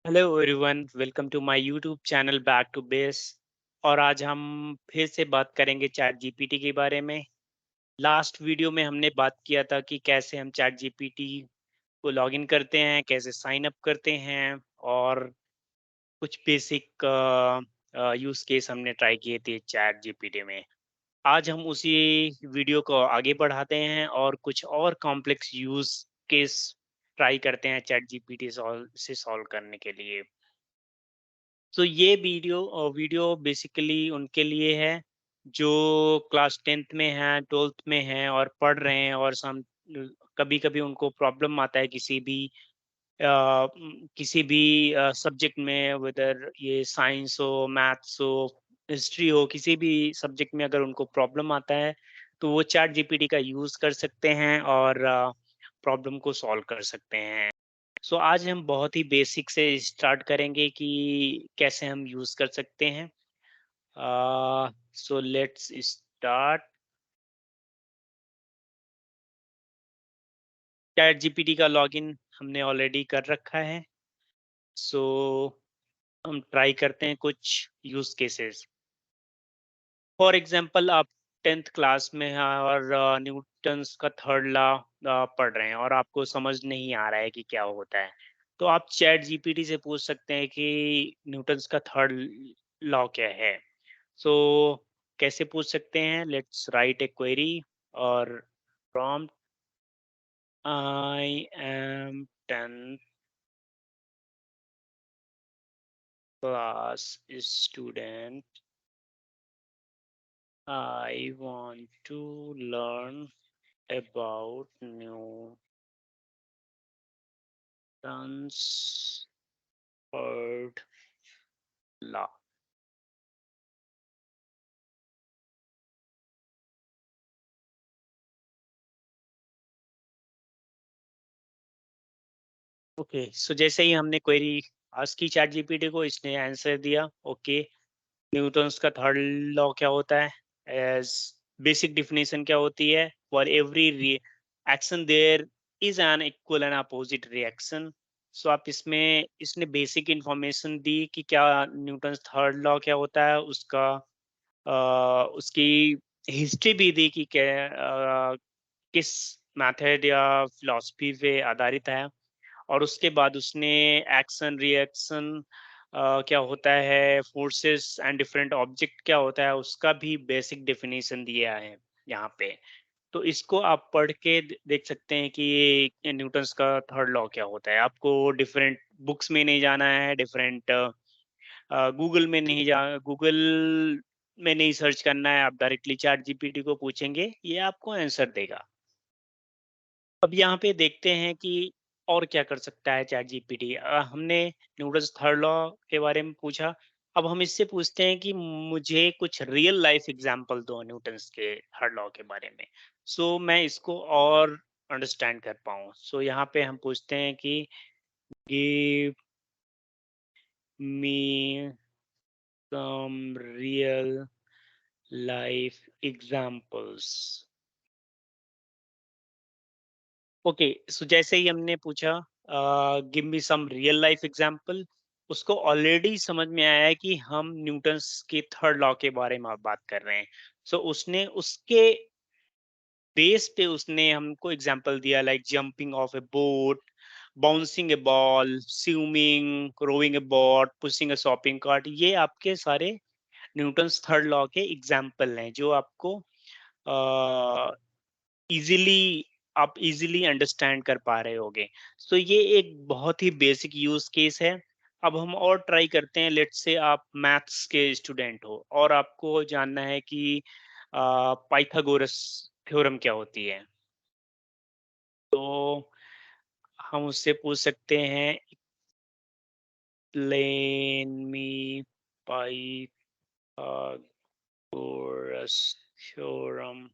Hello everyone, welcome to my YouTube channel back to base. और आज हम फिर से बात करेंगे चैट जीपीटी के बारे में। लास्ट वीडियो में हमने बात किया था कि कैसे हम चैट जीपीटी को लॉगिन करते हैं, कैसे साइन अप करते हैं और कुछ बेसिक यूज केस हमने ट्राई किए थे चैट जीपीटी में। आज हम उसी वीडियो को आगे बढ़ाते हैं और कुछ और कॉम्प्लेक्स यूज केस ट्राई करते हैं चैट जीपीटी से सॉल्व करने के लिए। तो ये वीडियो बेसिकली उनके लिए है जो क्लास 10th में हैं, 12th में हैं और पढ़ रहे हैं और कभी-कभी उनको प्रॉब्लम आता है किसी भी सब्जेक्ट में, वेदर ये साइंस हो, मैथ्स हो, हिस्ट्री हो, किसी भी सब्जेक्ट में अगर उनको प्रॉब्लम आता है, तो वो चैट जीपीटी का यूज़ कर सकते हैं और प्रॉब्लम को सॉल्व कर सकते हैं। सो आज हम बहुत ही बेसिक से स्टार्ट करेंगे कि कैसे हम यूज़ कर सकते हैं। So let's start. Chat GPT का लॉगिन हमने ऑलरेडी कर रखा है। सो हम ट्राई करते हैं कुछ यूज़ केसेस। फॉर एग्जांपल, आप 10th क्लास में हैं और न्यूटन्स का थर्ड लॉ पढ़ रहे हैं और आपको समझ नहीं आ रहा है कि क्या होता है। तो आप चैट जीपीटी से पूछ सकते हैं कि न्यूटन्स का थर्ड लॉ क्या है। सो कैसे पूछ सकते हैं? Let's write a query or prompt I am 10th class student, I want to learn about Newton's third law. Okay, so जैसे ही हमने क्वेरी आस्क की चैट जीपीटी को, इसने आंसर दिया। ओके, न्यूटन्स का थर्ड लॉ क्या होता है? एज बेसिक डेफिनेशन क्या होती है? For every action there is an equal and opposite reaction. So आप इसमें इसने बेसिक इंफॉर्मेशन दी कि क्या न्यूटन्स थर्ड लॉ क्या होता है, उसकी हिस्ट्री भी दी कि किस मेथड या फिलॉसफी पे आधारित है। और उसके बाद उसने एक्शन रिएक्शन क्या होता है, फोर्सेस एंड डिफरेंट ऑब्जेक्ट क्या होता है, उसका भी बेसिक डेफिनेशन दिया है यहाँ पे। तो इसको आप पढ़ के देख सकते हैं कि ये न्यूटन्स का थर्ड लॉ क्या होता है। आपको डिफरेंट बुक्स में नहीं जाना है, डिफरेंट गूगल में नहीं सर्च करना है, आप डायरेक्टली चैट जीपीटी को पूछेंगे, ये आपको आंसर देगा। अब यहाँ पे देखते हैं कि और क्या कर सकता है चैट जीपीटी। हमने न्यूटन्स थर्ड लॉ के बारे में पूछा। अब हम इससे पूछते हैं कि मुझे कुछ रियल लाइफ एग्जांपल दो न्यूटन्स के थर्ड लॉ के बारे में, सो मैं इसको और अंडरस्टैंड कर पाऊँ। सो यहाँ पे हम पूछते हैं कि give me some real life examples. Okay, so जैसे ही हमने पूछा give me some real life example, उसको ऑलरेडी समझ में आया है कि हम न्यूटन्स के थर्ड लॉ के बारे में बात कर रहे हैं। सो उसने उसके बेस पे उसने हमको एग्जांपल दिया, like jumping off a boat, bouncing a ball, swimming, rowing a boat, pushing a shopping cart. ये आपके सारे न्यूटन्स थर्ड लॉ के एग्जांपल हैं जो आपको इजीली आप इजीली अंडरस्टैंड कर पा रहे होगे। सो ये एक बहुत ही बेसिक यूज केस है। अब हम और ट्राई करते हैं। लेट्स से आप मैथ्स के स्टूडेंट हो और आपको जानना है कि पाइथागोरस थ्योरम क्या होती है। तो हम उससे पूछ सकते हैं, एक्सप्लेन मी पाइथागोरस थ्योरम।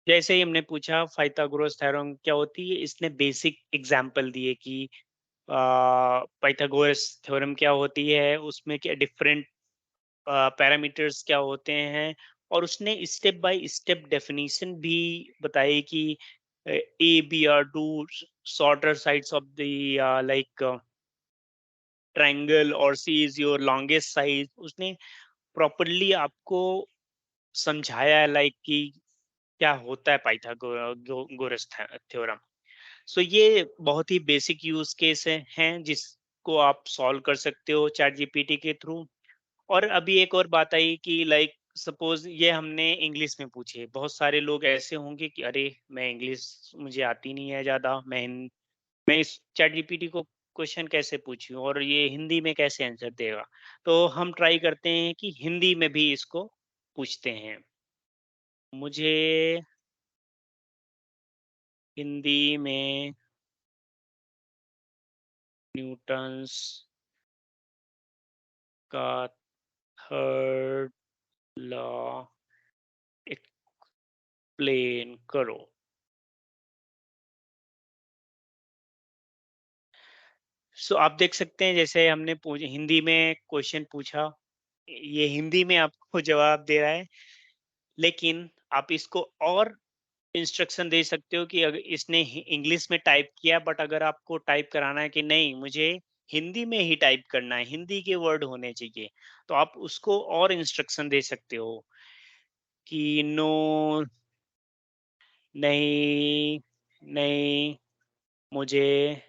जैसे ही हमने पूछा पाइथागोरस थ्योरम क्या होती है, इसने बेसिक एग्जांपल दिए कि पाइथागोरस थ्योरम क्या होती है, उसमें क्या डिफरेंट पैरामीटर्स क्या होते हैं, और उसने स्टेप बाय स्टेप डेफिनेशन भी बताई कि A B are two shorter sides of the like triangle और C is your longest side. उसने प्रॉपरली आपको समझाया है लाइक कि क्या होता है पाइथागोरस थ्योरम। सो ये बहुत ही बेसिक यूज केस हैं जिसको आप सॉल्व कर सकते हो चैट जीपीटी के थ्रू। और अभी एक और बात आई कि लाइक सपोज ये हमने इंग्लिश में पूछे, बहुत सारे लोग ऐसे होंगे कि अरे मैं इंग्लिश मुझे आती नहीं है ज़्यादा, मैं इस चैट जीपीटी को क्वेश्चन कैसे पूछूं और ये हिंदी में कैसे आंसर देगा। तो हम ट्राई करते हैं कि हिंदी में भी इसको पूछते हैं। मुझे हिंदी में न्यूटन्स का थर्ड लॉ एक्सप्लेन करो। सो आप देख सकते हैं जैसे हमने हिंदी में क्वेश्चन पूछा, ये हिंदी में आपको जवाब दे रहा है, लेकिन आप इसको और इंस्ट्रक्शन दे सकते हो कि अगर इसने इंग्लिश में टाइप किया बट अगर आपको टाइप कराना है कि नहीं मुझे हिंदी में ही टाइप करना है, हिंदी के वर्ड होने चाहिए, तो आप उसको और इंस्ट्रक्शन दे सकते हो कि नो, नहीं, नहीं, मुझे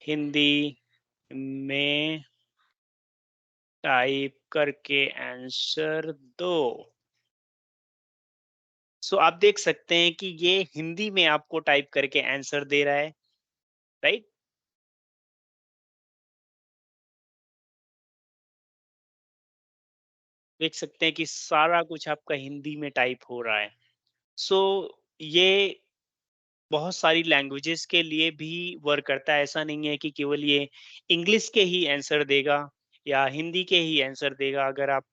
हिंदी में टाइप करके आंसर दो। सो आप देख सकते हैं कि ये हिंदी में आपको टाइप करके आंसर दे रहा है, राइट? देख सकते हैं कि सारा कुछ आपका हिंदी में टाइप हो रहा है। सो ये बहुत सारी लैंग्वेजेस के लिए भी वर्क करता है। ऐसा नहीं है कि केवल ये इंग्लिश के ही आंसर देगा या हिंदी के ही आंसर देगा। अगर आप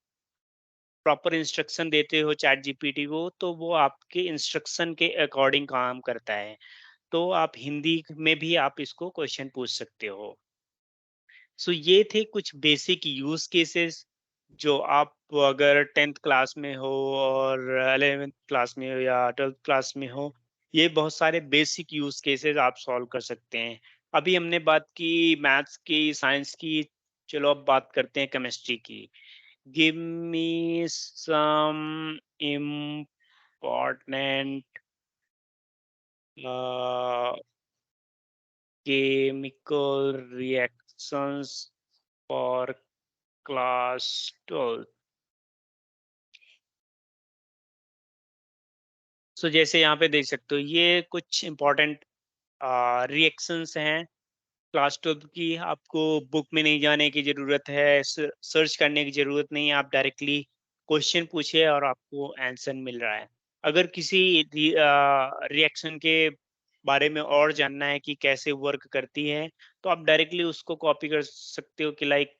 प्रॉपर इंस्ट्रक्शन देते हो चैट जीपीटी को तो वो आपके इंस्ट्रक्शन के अकॉर्डिंग काम करता है। तो आप हिंदी में भी आप इसको क्वेश्चन पूछ सकते हो। सो ये थे कुछ बेसिक यूज केसेस जो आप अगर 10th क्लास में हो और 11th क्लास में हो या 12th क्लास में हो, ये बहुत सारे बेसिक यूज केसेस आप सॉल्व कर सकते हैं। अभी हमने बात की मैथ्स की, साइंस की, चलो अब बात करते हैं केमिस्ट्री की। Give me some important chemical reactions for class 12। So जैसे यहाँ पे देख सकते हो ये कुछ इंपॉर्टेंट रिएक्शंस हैं क्लास 12 की। आपको बुक में नहीं जाने की ज़रूरत है, सर्च करने की ज़रूरत नहीं है, आप डायरेक्टली क्वेश्चन पूछिए और आपको आंसर मिल रहा है। अगर किसी रिएक्शन के बारे में और जानना है कि कैसे वर्क करती है, तो आप डायरेक्टली उसको कॉपी कर सकते हो कि like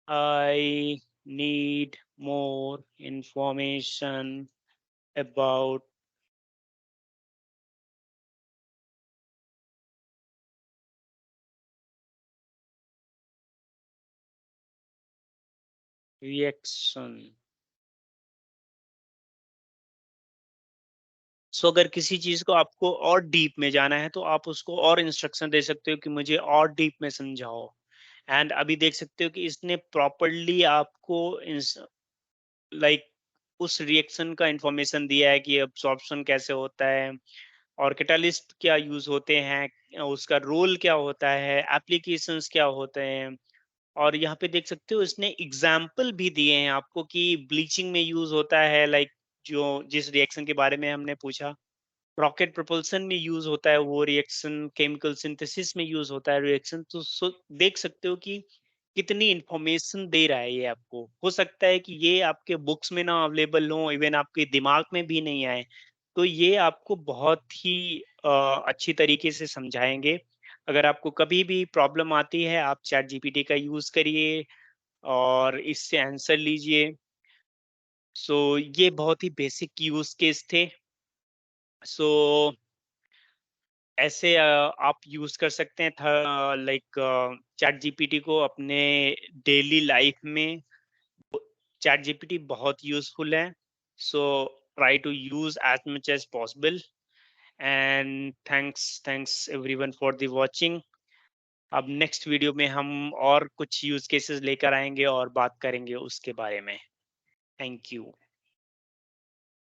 I need more information about reaction। सो अगर किसी चीज़ को आपको और डीप में जाना है, तो आप उसको और इंस्ट्रक्शन दे सकते हो कि मुझे और डीप में समझाओ। एंड अभी देख सकते हो कि इसने प्रॉपर्ली आपको लाइक उस रिएक्शन का इंफॉर्मेशन दिया है कि अब्सॉर्प्शन कैसे होता है और कैटालिस्ट क्या यूज़ होते हैं, उसका रोल क्या होता है, एप्लीकेशंस क्या होते हैं। और यहाँ पे देख सकते हो इसने एग्जाम्पल भी दिए हैं आपको कि ब्लीचिंग में यूज़ होता है, लाइक जो जिस रिएक्शन के बारे में हमने पूछा। रॉकेट propulsion में यूज़ होता है वो रिएक्शन, केमिकल सिंथेसिस में यूज़ होता है रिएक्शन। तो देख सकते हो कि कितनी इन्फॉर्मेशन दे रहा है ये आपको। हो सकता है कि ये आपके बुक्स में ना अवेलेबल हो, इवन आपके दिमाग में भी नहीं आए। तो ये आपको बहुत ही अच्छी तरीके से समझाएँगे। अगर आपको कभी भी प्रॉब्लम आती है, आप चैट जीपीटी का यूज़ करिए और इससे आंसर लीजिए। ये बहुत ही बेसिक यूज़ केस थे। सो ऐसे आप यूज़ कर सकते हैं लाइक चैट जीपीटी को अपने डेली लाइफ में। चैट जीपीटी बहुत यूज़फुल है, so try to use as much as possible. And thanks everyone for the watching. अब नेक्स्ट वीडियो में हम और कुछ यूज़ केसेस लेकर आएँगे और बात करेंगे उसके बारे में। Thank you.